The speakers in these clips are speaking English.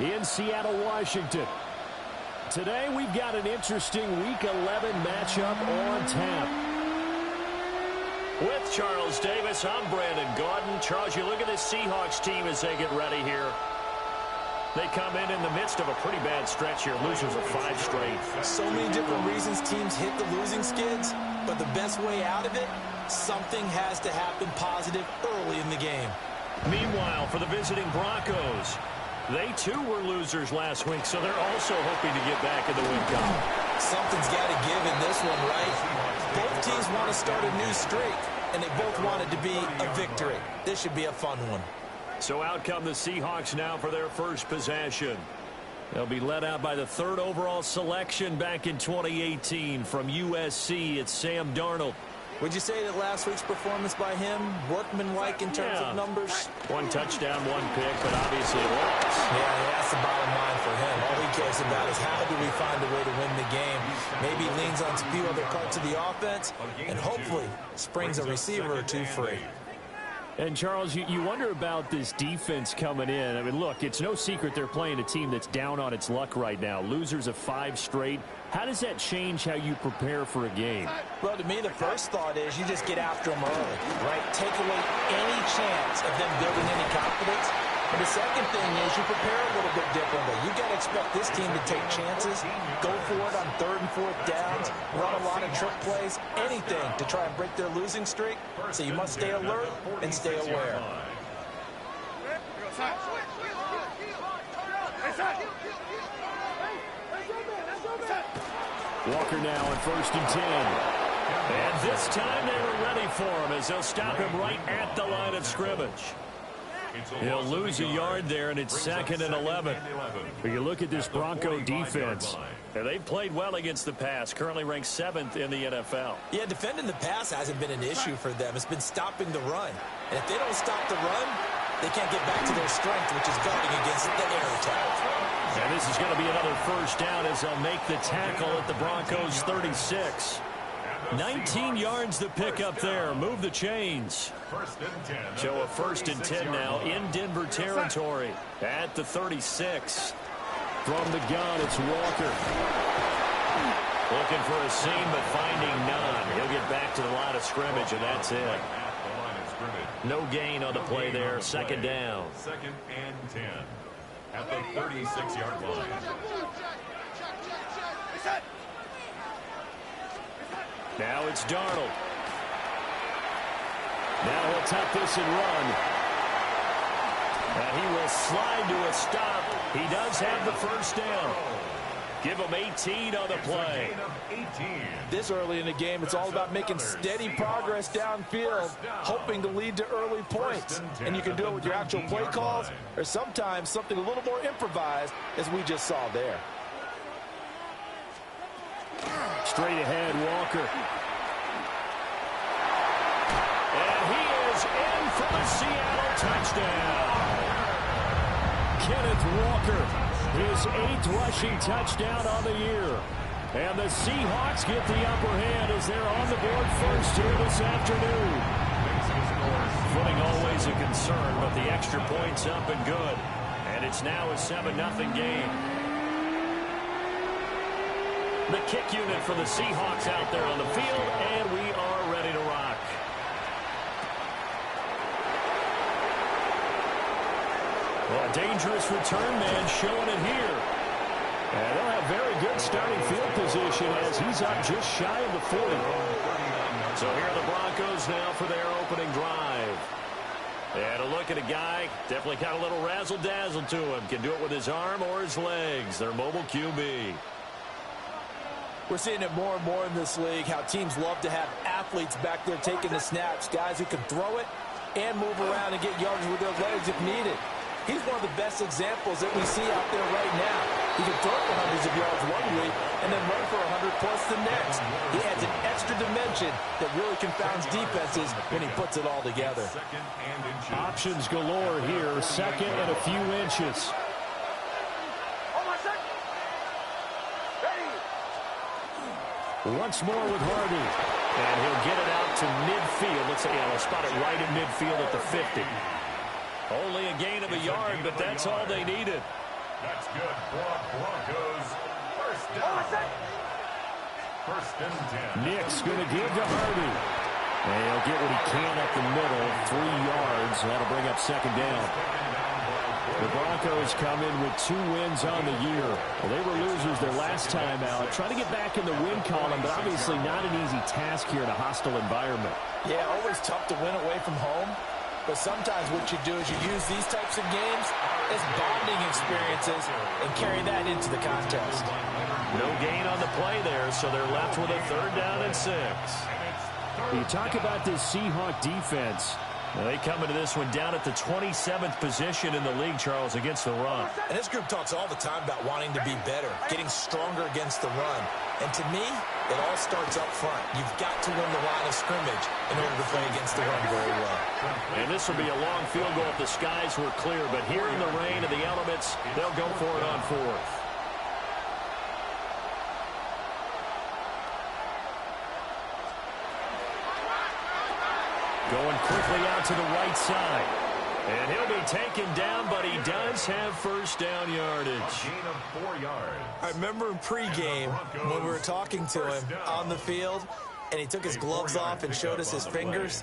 in Seattle, Washington. Today we've got an interesting Week 11 matchup on tap. With Charles Davis, I'm Brandon Gaudin. Charles, you look at this Seahawks team as they get ready here. They come in the midst of a pretty bad stretch here. Losers of 5 straight. So many different reasons teams hit the losing skids, but the best way out of it, something has to happen positive early in the game. Meanwhile, for the visiting Broncos, they too were losers last week, so they're also hoping to get back in the win column. Something's got to give in this one, right? Both teams want to start a new streak, and they both want it to be a victory. This should be a fun one. So out come the Seahawks now for their first possession. They'll be led out by the 3rd overall selection back in 2018 from USC. It's Sam Darnold. Would you say that last week's performance by him, workmanlike in terms of numbers? 1 touchdown, 1 pick, but obviously a loss. Yeah, that's the bottom line for him. All he cares about is how do we find a way to win the game. Maybe leans on a few other parts of the offense, and hopefully springs a receiver or 2 free. And, Charles, you wonder about this defense coming in. I mean, look, it's no secret they're playing a team that's down on its luck right now. Losers of 5 straight. How does that change how you prepare for a game? Well, to me, the first thought is you just get after them early, right? Take away any chance of them building any confidence. And the second thing is you prepare a little bit differently. You got to expect this team to take chances, go for it on 3rd and 4th downs, run a lot of trick plays, anything to try and break their losing streak. So you must stay alert and stay aware. Walker now on 1st and 10. And this time they were ready for him as they'll stop him right at the line of scrimmage. He'll lose a yard there, and it's 2nd and 11. But you look at this Bronco defense. They've played well against the pass, currently ranked 7th in the NFL. Yeah, defending the pass hasn't been an issue for them. It's been stopping the run. And if they don't stop the run, they can't get back to their strength, which is guarding against the air attack. And this is going to be another first down as they'll make the tackle at the Broncos' 36. 19 yards to pick up there. Move the chains. So a 1st and 10 now in Denver territory at the 36. From the gun, it's Walker. Looking for a seam, but finding none. He'll get back to the line of scrimmage, and that's it. No gain on the play there. 2nd down. 2nd and 10 at the 36-yard line. Now it's Darnold. Now he'll tuck this and run. And he will slide to a stop. He does have the first down. Give him 18 on the play. This early in the game, it's all about making steady progress downfield, hoping to lead to early points. And you can do it with your actual play calls or sometimes something a little more improvised, as we just saw there. Straight ahead, Walker. And he is in for the Seattle touchdown. Kenneth Walker, his 8th rushing touchdown on the year. And the Seahawks get the upper hand as they're on the board first here this afternoon. Footing always a concern, but the extra point's up and good. And it's now a 7-0 game. The kick unit for the Seahawks out there on the field, and we are ready to rock. Well, a dangerous return man showing it here. And they'll have very good starting field position as he's up just shy of the 40. So here are the Broncos now for their opening drive. And a look at a guy, definitely got a little razzle-dazzle to him. Can do it with his arm or his legs. Their mobile QB. We're seeing it more and more in this league, how teams love to have athletes back there taking the snaps, guys who can throw it and move around and get yards with their legs if needed. He's one of the best examples that we see out there right now. He can throw for hundreds of yards one week and then run for 100-plus the next. He adds an extra dimension that really confounds defenses when he puts it all together. Options galore here, 2nd and a few inches. Once more with Harvey. And he'll get it out to midfield. Let's say, he'll spot it right in midfield at the 50. Only a gain of a yard, but that's all they needed. That's good for Broncos. First down. First and 10. Nick's going to give to Harvey. And he'll get what he can up the middle, 3 yards. That'll bring up second down. The Broncos come in with 2 wins on the year. Well, they were losers their last time out. Trying to get back in the win column, but obviously not an easy task here in a hostile environment. Yeah, always tough to win away from home. But sometimes what you do is you use these types of games as bonding experiences and carry that into the contest. No gain on the play there, so they're left with a 3rd down and 6. You talk about this Seahawk defense. Well, they come into this one down at the 27th position in the league, Charles, against the run. And this group talks all the time about wanting to be better, getting stronger against the run. And to me, it all starts up front. You've got to win the line of scrimmage in order to play against the run very well. And this will be a long field goal if the skies were clear. But here in the rain and the elements, they'll go for it on 4th. Going quickly out to the right side. And he'll be taken down, but he does have first down yardage. Gain of 4 yards. I remember in pregame when we were talking to him on the field, and he took his gloves off and showed us his fingers.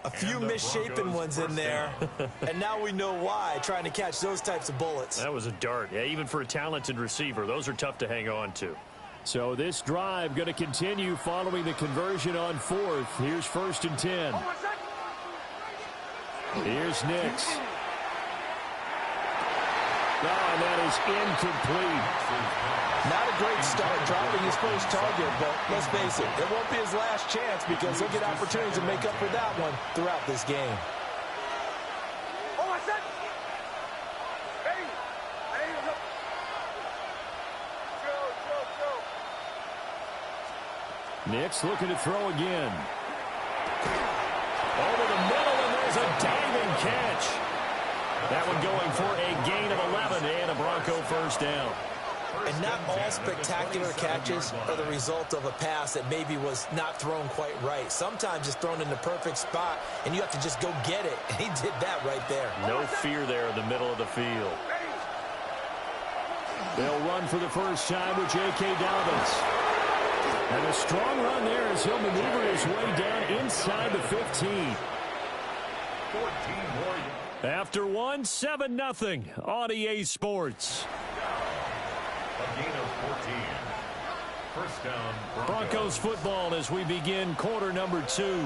A few misshapen ones in there, and now we know why, trying to catch those types of bullets. That was a dart. Yeah, even for a talented receiver, those are tough to hang on to. So this drive going to continue following the conversion on 4th. Here's 1st and 10. Here's Nix. And that is incomplete. Not a great start dropping his first target, but let's face it, it won't be his last chance because he'll get opportunities to make up for that one throughout this game. Nix looking to throw again. Over the middle, and there's a diving catch. That one going for a gain of 11 and a Bronco first down. And not all spectacular catches are the result of a pass that maybe was not thrown quite right. Sometimes it's thrown in the perfect spot, and you have to just go get it. And he did that right there. No fear there in the middle of the field. They'll run for the first time with J.K. Dobbins. And a strong run there as he'll maneuver his way down inside the 15. 14 more. After 7-0 on EA Sports. A gain of 14. First down, Broncos football as we begin quarter number 2.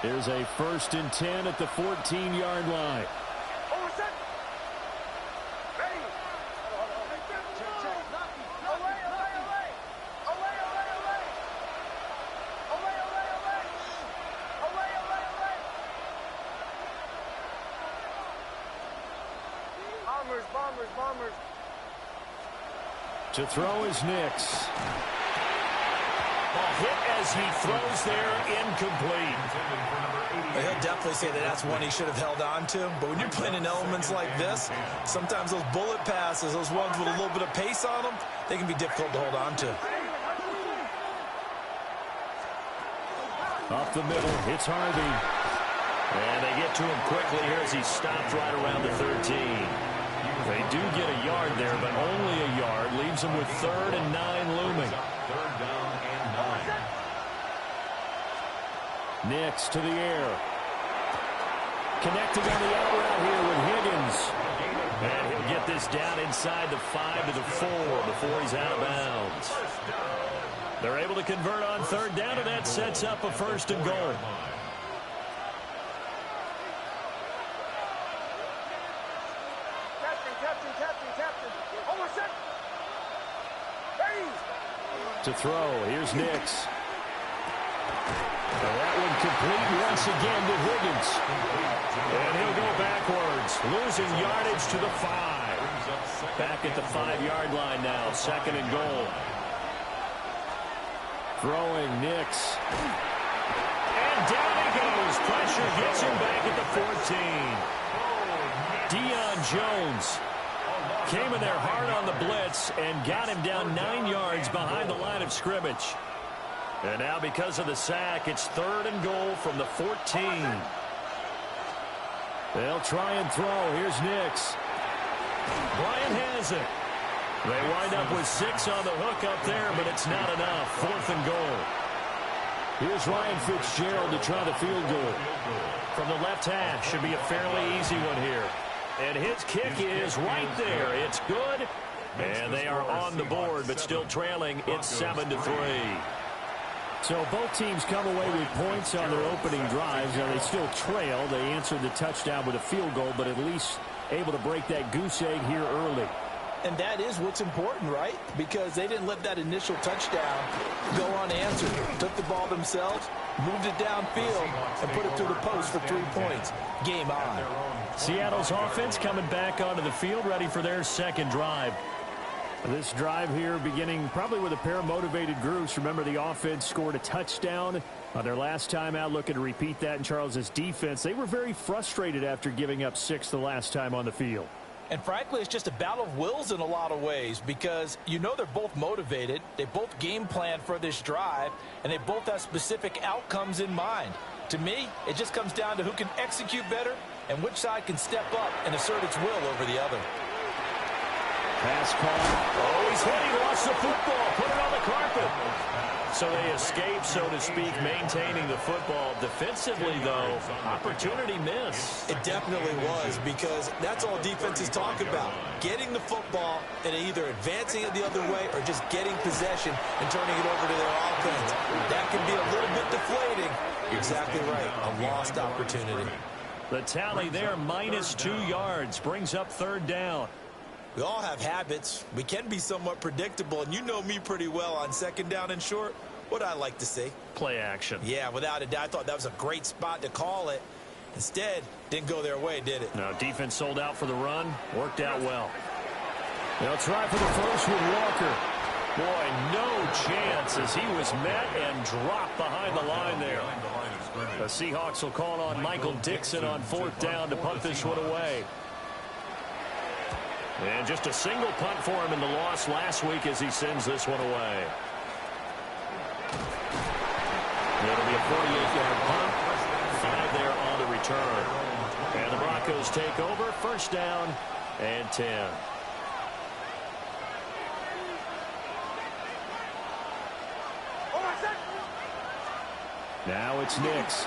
Here's a 1st and 10 at the 14-yard line. Bombers. To throw is Nix. A hit as he throws there, incomplete. He'll definitely say that that's one he should have held on to. But when you're playing in elements like this, sometimes those bullet passes, those ones with a little bit of pace on them, they can be difficult to hold on to. Up the middle, it's Harvey. And they get to him quickly here as he stopped right around the 13. They do get a yard there, but only a yard. Leaves them with 3rd and 9 looming. 3rd down and 9. Nix to the air. Connecting on the out route here with Higgins. And he'll get this down inside the 5 to the 4 before he's out of bounds. They're able to convert on 3rd down, and that sets up a 1st and goal. To throw, here's Nix. And that one complete once again to Higgins. And he'll go backwards, losing yardage to the 5. Back at the 5-yard line now, 2nd and goal. Throwing Nix. And down he goes. Pressure gets him back at the 14. Deion Jones came in there hard on the blitz and got him down 9 yards behind the line of scrimmage. And now because of the sack, it's 3rd and goal from the 14. They'll try and throw. Here's Nix. Bryant has it. They wind up with 6 on the hook up there, but it's not enough. 4th and goal. Here's Ryan Fitzgerald to try the field goal. From the left hash, should be a fairly easy one here. And his kick is right there. It's good. And they are on the board, but still trailing. It's 7-3. So both teams come away with points on their opening drives. Now they still trail. They answered the touchdown with a field goal, but at least able to break that goose egg here early. And that is what's important, right? Because they didn't let that initial touchdown go unanswered. Took the ball themselves, moved it downfield, and put it through the post for 3 points. Game on. Seattle's offense coming back onto the field, ready for their second drive. This drive here beginning probably with a pair of motivated groups. Remember, the offense scored a touchdown on their last time out, looking to repeat that in Charles's defense. They were very frustrated after giving up 6 the last time on the field. And frankly, it's just a battle of wills in a lot of ways because you know they're both motivated. They both game plan for this drive, and they both have specific outcomes in mind. To me, it just comes down to who can execute better and which side can step up and assert its will over the other. Pass call. Oh, he's hit. He lost the football. Put it on the carpet. So they escape, so to speak, maintaining the football. Defensively, though, opportunity miss. It definitely was because that's all defenses talk about. Getting the football and either advancing it the other way or just getting possession and turning it over to their offense. That can be a little bit deflating. You're exactly right. A lost opportunity. The tally there, -2 yards, brings up 3rd down. We all have habits. We can be somewhat predictable, and you know me pretty well on 2nd down and short. What I like to see. Play action. Yeah, without a doubt. I thought that was a great spot to call it. Instead, didn't go their way, did it? No, defense sold out for the run. Worked out well. They'll try for the first with Walker. Boy, no chance as he was met and dropped behind the line there. The Seahawks will call on Michael Dixon on 4th down to punt this one away. And just a single punt for him in the loss last week as he sends this one away. It'll be a 48-yard punt. 5 there on the return. And the Broncos take over. 1st down and 10. Now it's Nix.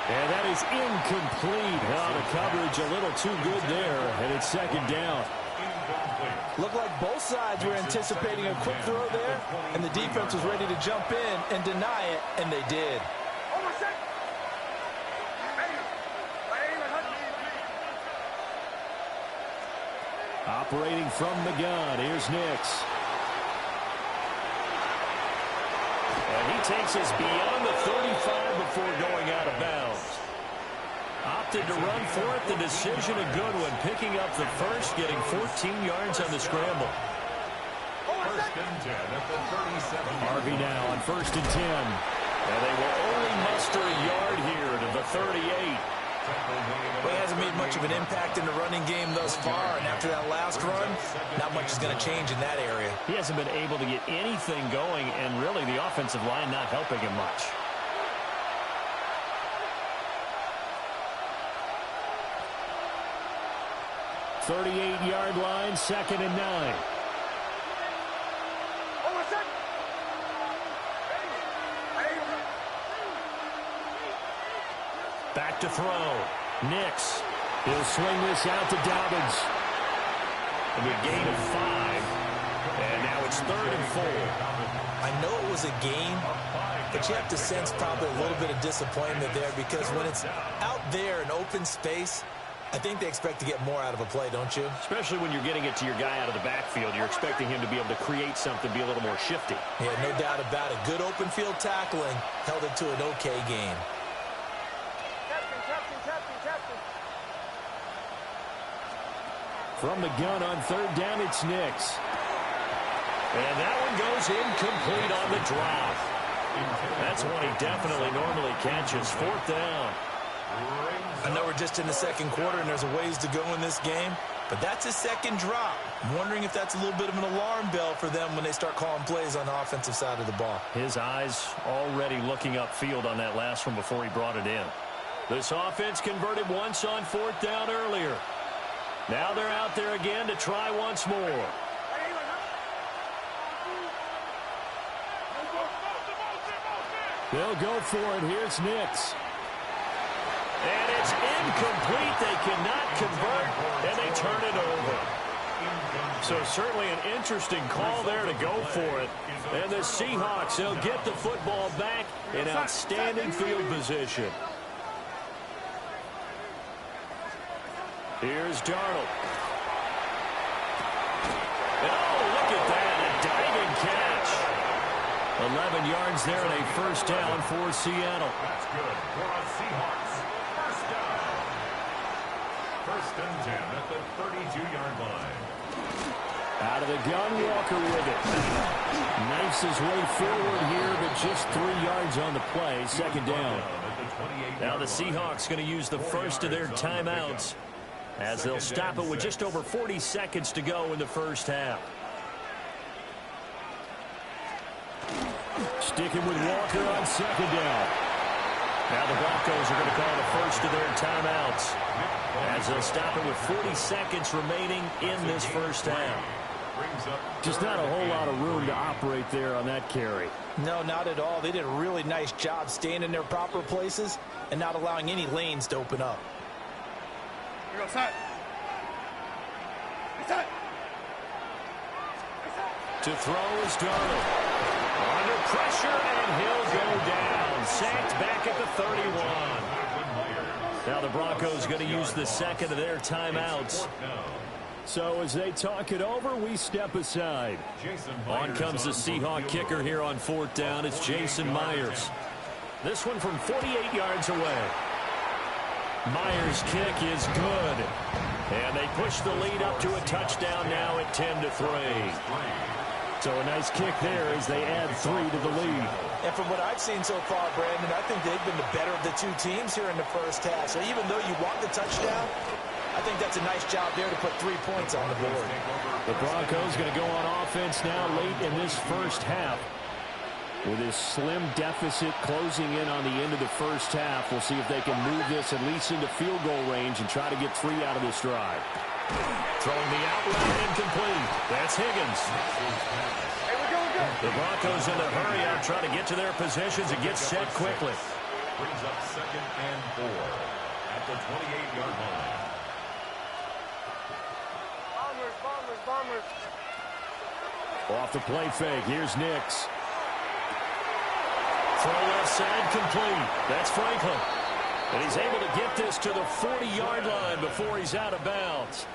And that is incomplete. The coverage a little too good there, and it's 2nd down. Looked like both sides were anticipating a quick throw there, and the defense was ready to jump in and deny it, and they did. Operating from the gun, here's Nix. And he takes us beyond the 35 before going out of bounds. Opted to run for it. The decision a good one. Picking up the first, getting 14 yards on the scramble. 1st and 10 at the 37. Harvey now on 1st and 10. And they will only muster a yard here to the 38. Well, he hasn't made much of an impact in the running game thus far, and after that last run, not much is going to change in that area. He hasn't been able to get anything going, and really the offensive line not helping him much. .38-yard line, 2nd and 9. Back to throw. Nix. He'll swing this out to Dobbins. A good gain of 5. And now it's 3rd and 4. I know it was a game, but you have to sense probably a little bit of disappointment there because when it's out there in open space, I think they expect to get more out of a play, don't you? Especially when you're getting it to your guy out of the backfield. You're expecting him to be able to create something, be a little more shifty. Yeah, no doubt about it. Good open field tackling held it to an okay game. From the gun on 3rd down, it's Nix. And that one goes incomplete on the drop. That's one he definitely normally catches. 4th down. I know we're just in the 2nd quarter and there's a ways to go in this game, but that's his 2nd drop. I'm wondering if that's a little bit of an alarm bell for them when they start calling plays on the offensive side of the ball. His eyes already looking upfield on that last one before he brought it in. This offense converted once on 4th down earlier. Now they're out there again to try once more. They'll go for it. Here's Nix. And it's incomplete. They cannot convert, and they turn it over. So certainly an interesting call there to go for it. And the Seahawks, they'll get the football back in outstanding field position. Here's Darnold. Oh, look at that, a diving catch. 11 yards there and a first down for Seattle. That's good for a Seahawks. First down. First and 10 at the 32-yard line. Out of the gun, Walker with it. Knifes his way forward here, but just 3 yards on the play. Second down. Now the Seahawks going to use the first of their timeouts as they'll stop it with just over 40 seconds to go in the first half. Sticking with Walker on second down. Now the Broncos are going to call the first of their timeouts as they'll stop it with 40 seconds remaining in this first half. Just not a whole lot of room to operate there on that carry. No, not at all. They did a really nice job staying in their proper places and not allowing any lanes to open up. Here we go, set. Set. To throw is Darnold. Under pressure, and he'll go down. Sacked back at the 31. Now the Broncos going to use the second of their timeouts. So as they talk it over, we step aside. On comes the Seahawk kicker here on fourth down. It's Jason Myers. This one from 48 yards away. Myers' kick is good. And they push the lead up to a touchdown now at 10-3. So a nice kick there as they add 3 to the lead. And from what I've seen so far, Brandon, I think they've been the better of the two teams here in the first half. So even though you want the touchdown, I think that's a nice job there to put 3 points on the board. The Broncos going to go on offense now late in this first half. With this slim deficit closing in on the end of the first half, we'll see if they can move this at least into field goal range and try to get 3 out of this drive. Throwing the out route incomplete. That's Higgins. Hey, we're good. The Broncos in a hurry up, trying to get to their positions and get set quickly. Brings up second and 4 at the 28-yard line. Bombers. Off the play fake, here's Nix. Throw left side complete. That's Franklin. And he's able to get this to the 40-yard line before he's out of bounds.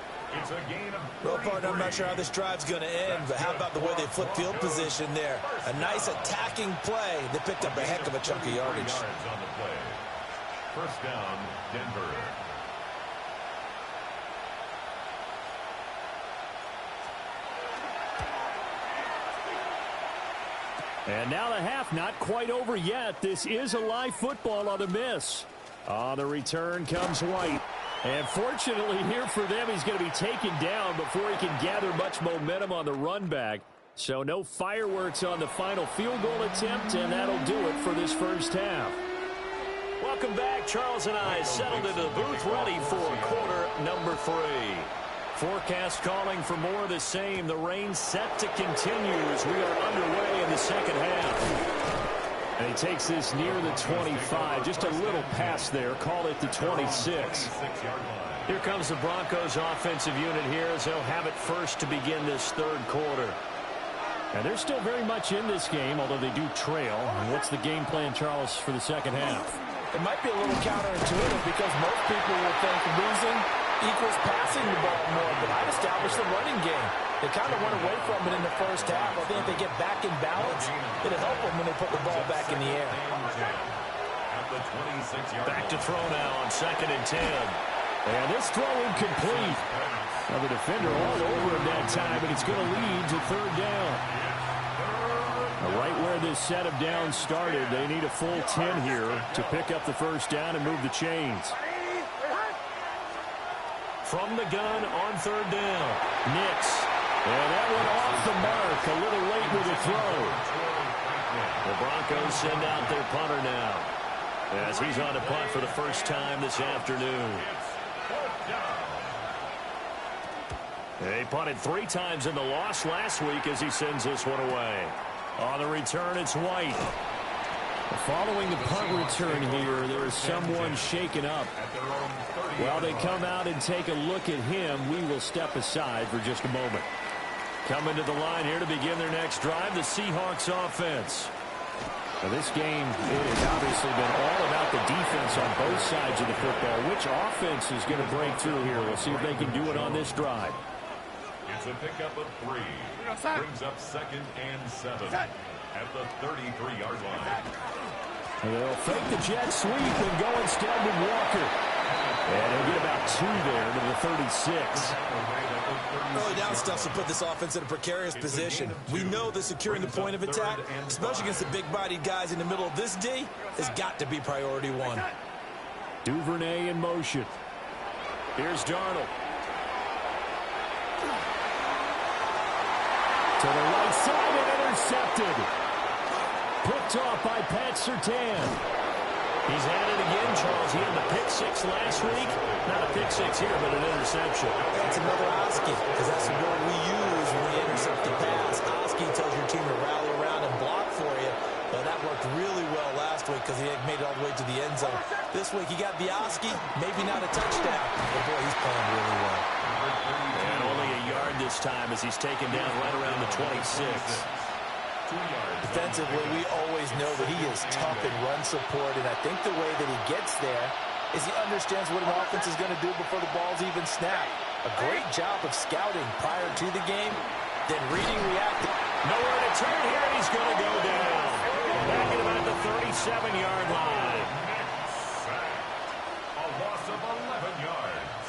It's a gain of Well, partner, I'm not sure how this drive's going to end, but how about the way they flip field position there? A nice attacking play. They picked up a heck of a chunk of yardage. on the play. First down, Denver. And now the half not quite over yet. This is a live football on the miss. On the return comes White. And fortunately here for them, he's going to be taken down before he can gather much momentum on the run back. So no fireworks on the final field goal attempt, and that'll do it for this first half. Welcome back. Charles and I settled into the booth ready for quarter number 3. Forecast calling for more of the same. The rain set to continue as we are underway in the second half. And he takes this near the 25. Just a little pass there. Call it the 26. Here comes the Broncos offensive unit here as they'll have it first to begin this third quarter. And they're still very much in this game, although they do trail. And what's the game plan, Charles, for the second half? It might be a little counterintuitive because most people will think losing equals passing the ball more, but I'd establish the running game. They kind of went away from it in the first half. I think if they get back in balance, it'll help them when they put the ball back in the air. Back to throw now on second and 10. And this throw incomplete. Now the defender all over him that time, but it's going to lead to third down. Right where this set of downs started, they need a full 10 here to pick up the first down and move the chains. From the gun on third down. Nix. And that went off the mark. A little late with the throw. The Broncos send out their punter now as he's on to punt for the first time this afternoon. They punted 3 times in the loss last week as he sends this one away. On the return, it's White. Following the punt return here, there is someone shaken up. While they come out and take a look at him, we will step aside for just a moment. Coming to the line here to begin their next drive, the Seahawks offense. Now this game, it has obviously been all about the defense on both sides of the football. Which offense is going to break through here? We'll see if they can do it on this drive. It's a pickup of 3. Brings up 2nd and 7 at the 33-yard line. They'll fake the jet sweep and go instead with Walker. And he'll get about 2 there to the 36. Early down stuff to put this offense in a precarious position. We know that securing the point of attack, especially against the big-bodied guys in the middle of this D, has got to be priority 1. Duvernay in motion. Here's Darnold. To the right side and intercepted. Picked off by Pat Surtain. He's had it again, Charles. He had the pick 6 last week. Not a pick 6 here, but an interception. That's another Oski, because that's the word we use when we intercept the pass. Oski tells your team to rally around and block for you. But that worked really well last week because he had made it all the way to the end zone. This week he got the Oski, maybe not a touchdown. But boy, he's playing really well. And only a yard this time as he's taken down right around the 26. Defensively, we always know that he is tough in run support, and I think the way that he gets there is he understands what an offense is going to do before the ball's even snapped. A great job of scouting prior to the game, then reading, reacting. Nowhere to turn here, and he's going to go down. Back at about the 37-yard line. A loss of 11 yards.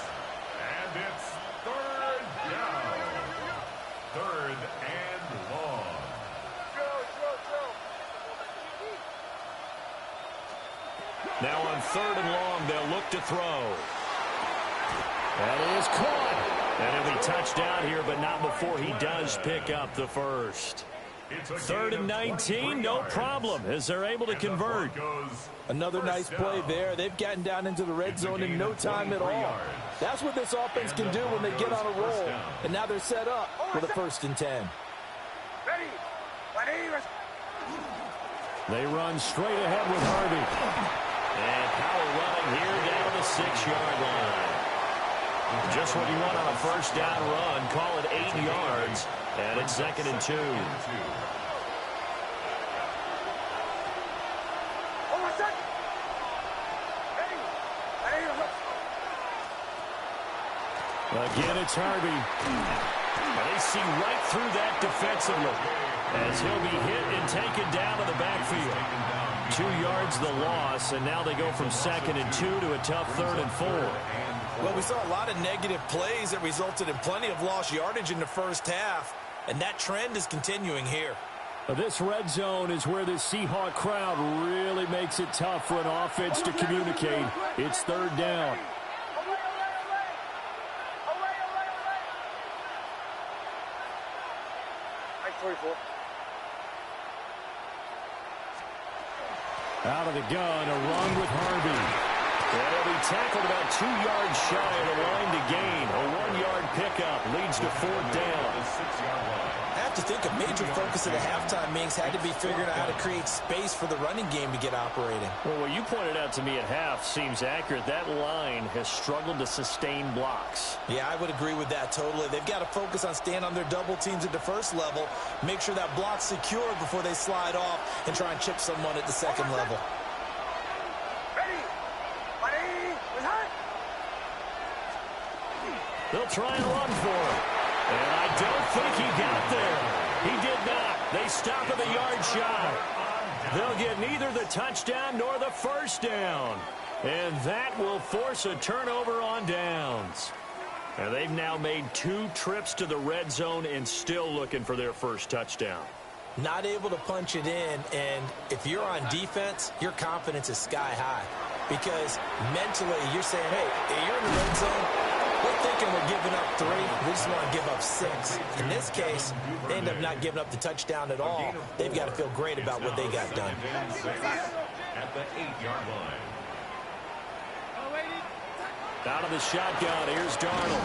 And it's 3rd down. 3rd and long. Now on 3rd and long, they'll look to throw. That is caught. And he'll be touched down here, but not before he does pick up the first. 3rd and 19, no problem, as they're able to convert. Another nice play there. They've gotten down into the red zone in no time at all. That's what this offense can do when they get on a roll. And now they're set up with a 1st and 10. They run straight ahead with Harvey. And power running here down the 6-yard line. Just what you want on a 1st down run. Call it 8 yards. And it's 2nd and 2. Again, it's Harvey. And they see right through that defensively as he'll be hit and taken down to the backfield. 2 yards the loss, and now they go from 2nd and 2 to a tough 3rd and 4. Well, we saw a lot of negative plays that resulted in plenty of lost yardage in the first half, and that trend is continuing here. This red zone is where the Seahawk crowd really makes it tough for an offense to communicate. It's 3rd down. Out of the gun, a run with Harvey. And he'll be tackled about 2 yards shy of the line to gain. A 1-yard pickup leads to 4th down. I have to think a major focus of the halftime meetings had to be figuring out how to create space for the running game to get operating. Well, what you pointed out to me at half seems accurate. That line has struggled to sustain blocks. Yeah, I would agree with that totally. They've got to focus on staying on their double teams at the first level, make sure that block's secure before they slide off and try and chip someone at the second level. They'll try and run for him. And I don't think he got there. He did not. They stop at the yard shy. They'll get neither the touchdown nor the 1st down. And that will force a turnover on downs. And they've now made 2 trips to the red zone and still looking for their 1st touchdown. Not able to punch it in, and if you're on defense, your confidence is sky high. Because mentally, you're saying, hey, you're in the red zone. We're thinking we're giving up 3. We just want to give up 6. In this case, they end up not giving up the touchdown at all. They've got to feel great about what they got done. At the 8-yard line. Out of the shotgun, here's Darnold.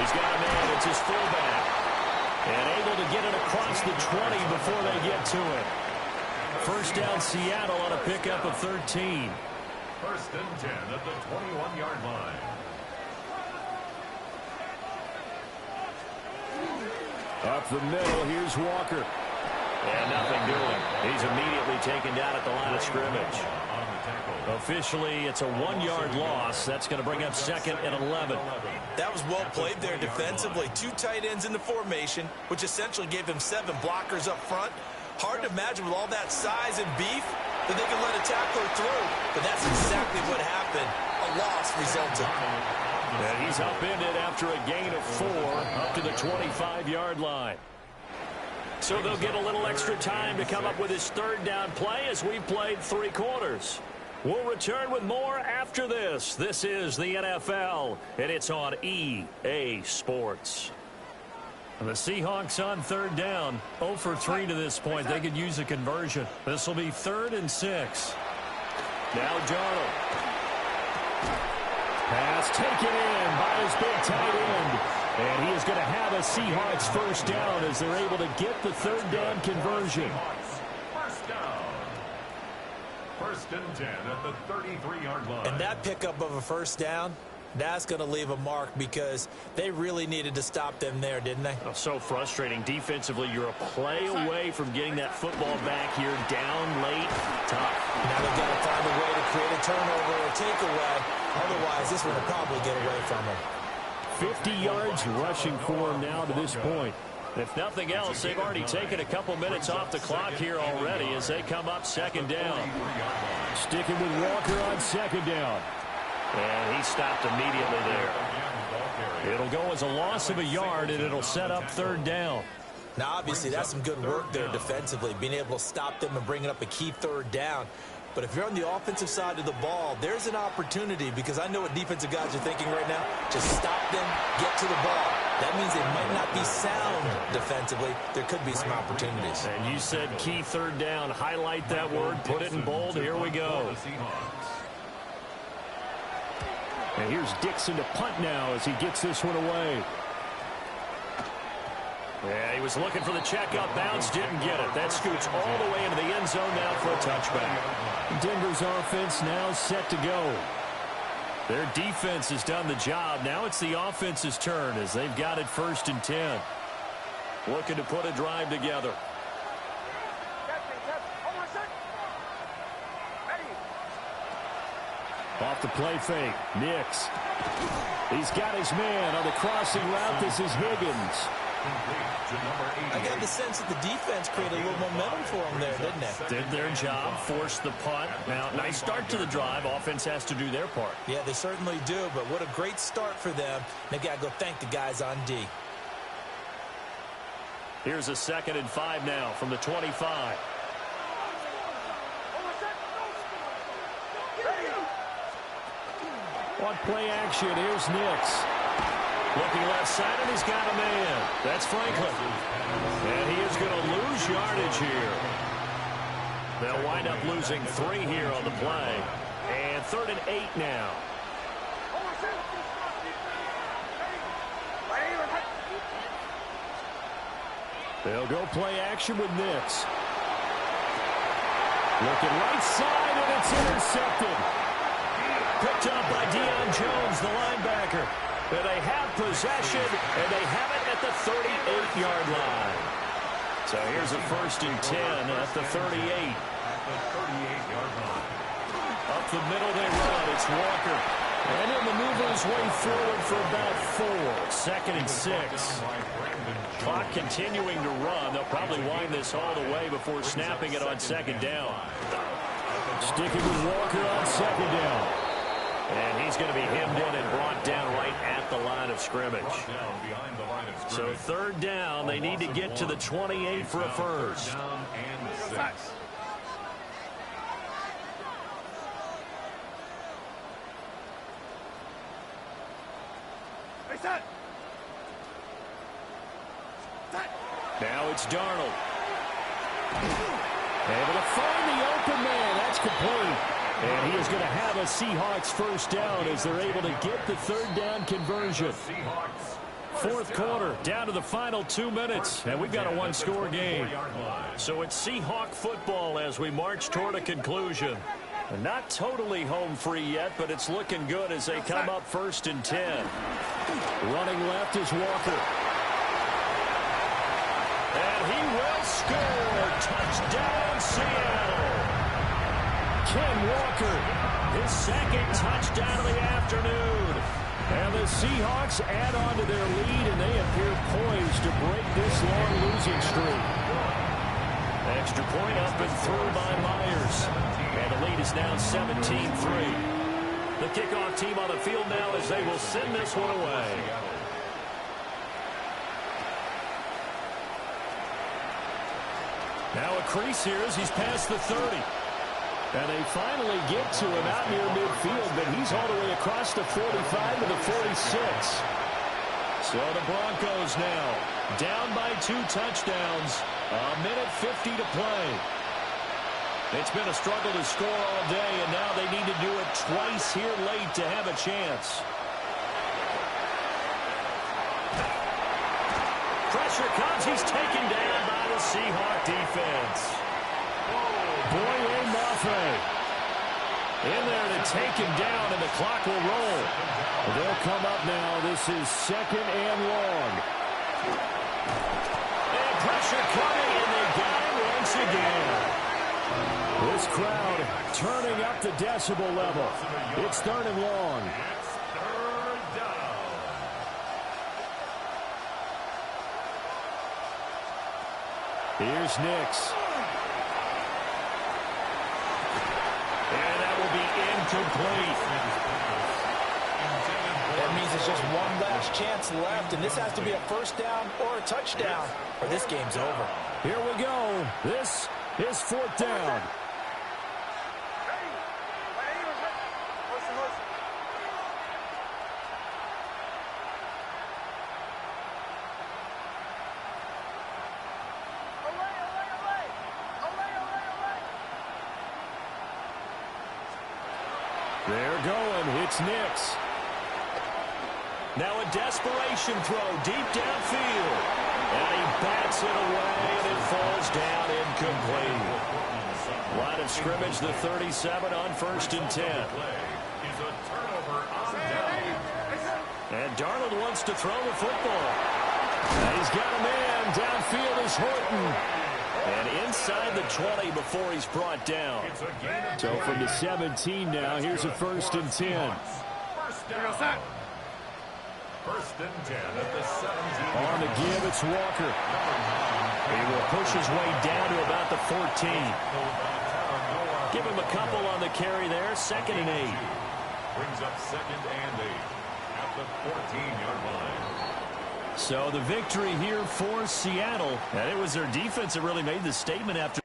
He's got a man. It's his fullback. And able to get it across the 20 before they get to it. First down, Seattle on a pickup of 13. First and 10 at the 21-yard line. Up the middle, here's Walker. And nothing doing. He's immediately taken down at the line of scrimmage. Officially, it's a 1-yard loss. That's going to bring up second and 11. That was well played there defensively. 2 tight ends in the formation, which essentially gave them 7 blockers up front. Hard to imagine with all that size and beef that they can let a tackler through. But that's exactly what happened. A loss resulted. And he's upended after a gain of 4 up to the 25-yard line. So they'll get a little extra time to come up with his third down play as we've played 3 quarters. We'll return with more after this. This is the NFL, and it's on EA Sports. And the Seahawks on third down, 0 for 3 to this point. They could use a conversion. This will be 3rd and 6. Now Darnold. Pass taken in by his big tight end. And he is going to have a Seahawks first down as they're able to get the third down conversion. First down. First and 10 at the 33-yard line. And that pickup of a first down, that's going to leave a mark because they really needed to stop them there, didn't they? Oh, so frustrating. Defensively, you're a play away from getting that football back here down late. Tough. Now they've got to find a way to create a turnover or a takeaway. Otherwise, this one will probably get away from them. 50 yards rushing for him now to this point. If nothing else, they've already taken a couple minutes off the clock here already as they come up second down. Sticking with Walker on second down. And he stopped immediately there. It'll go as a loss of a yard, and it'll set up third down. Now, obviously, that's some good work there defensively, being able to stop them and bringing up a key third down. But if you're on the offensive side of the ball, there's an opportunity because I know what defensive guys are thinking right now. Just stop them, get to the ball. That means they might not be sound defensively. There could be some opportunities. And you said key third down. Highlight that word. Put it in bold. Here we go. And here's Dixon to punt now as he gets this one away. Yeah, he was looking for the check-up bounce, didn't get it. That scoots all the way into the end zone now for a touchback. Denver's offense now set to go. Their defense has done the job. Now it's the offense's turn as they've got it 1st and 10. Looking to put a drive together. Off the play fake, Nix. He's got his man on the crossing route. This is Higgins. I got the sense that the defense created a little momentum for them there, didn't they? Did their job, forced the punt. Now, nice start to the drive. Offense has to do their part. Yeah, they certainly do, but what a great start for them. They got to go thank the guys on D. Here's a 2nd and 5 now from the 25. On play action, here's Nix. Looking left side, and he's got a man. That's Franklin. And he is going to lose yardage here. They'll wind up losing 3 here on the play. And 3rd and 8 now. They'll go play action with Nix. Looking right side, and it's intercepted. Picked up by Deion Jones, the linebacker. And they have possession, and they have it at the 38-yard line. So here's a 1st and 10 at the 38. Up the middle they run. It's Walker. And he'll maneuver his way forward for about 4. 2nd and 6. Clock continuing to run. They'll probably wind this all the way before snapping it on 2nd down. Sticking with Walker on 2nd down. And he's going to be hemmed in and brought down right at the line of scrimmage. So 3rd down, they need to get to the 28 for a first. Now it's Darnold. Able to find the open man. That's complete. And he is going to have a Seahawks first down as they're able to get the 3rd down conversion. Fourth quarter, down to the final 2 minutes, and we've got a one-score game. So it's Seahawk football as we march toward a conclusion. Not totally home free yet, but it's looking good as they come up 1st and 10. Running left is Walker. And he will score. Touchdown, Seattle. Ken Walker, His second touchdown of the afternoon. and the Seahawks add on to their lead, and they appear poised to break this long losing streak. Extra point up and through by Myers. And the lead is now 17-3. The kickoff team on the field now as they will send this one away. Now a crease here as he's past the 30. And they finally get to him out near midfield, but he's all the way across the 45 to the 46. So the Broncos now down by 2 touchdowns. A minute 50 to play. It's been a struggle to score all day, and now they need to do it twice here late to have a chance. Pressure comes. He's taken down by the Seahawk defense. Boye Mafe in there to take him down, and the clock will roll. They'll come up now. This is 2nd and long. And pressure coming, and they got him once again. This crowd turning up the decibel level. It's 3rd and long. It's 3rd down. Here's Nix. And that will be incomplete. That means it's just one last chance left, and this has to be a 1st down or a touchdown, or this game's over. Here we go. This is 4th down. They're going. It's Nix. Now a desperation throw deep downfield. And he bats it away, and it falls down incomplete. Line of scrimmage, the 37 on 1st and 10. Is a turnover on down. And Darnold wants to throw the football. He's got a man. Downfield is Horton. And inside the 20 before he's brought down. It's a gain of So from the 17 now, here's a 1st and 10. 1st down. 1st and 10 at the 17. On the give, it's Walker. He will push his way down to about the 14. Give him a couple on the carry there. 2nd and 8. Brings up 2nd and 8 at the 14-yard line. So the victory here for Seattle. And it was their defense that really made the statement after.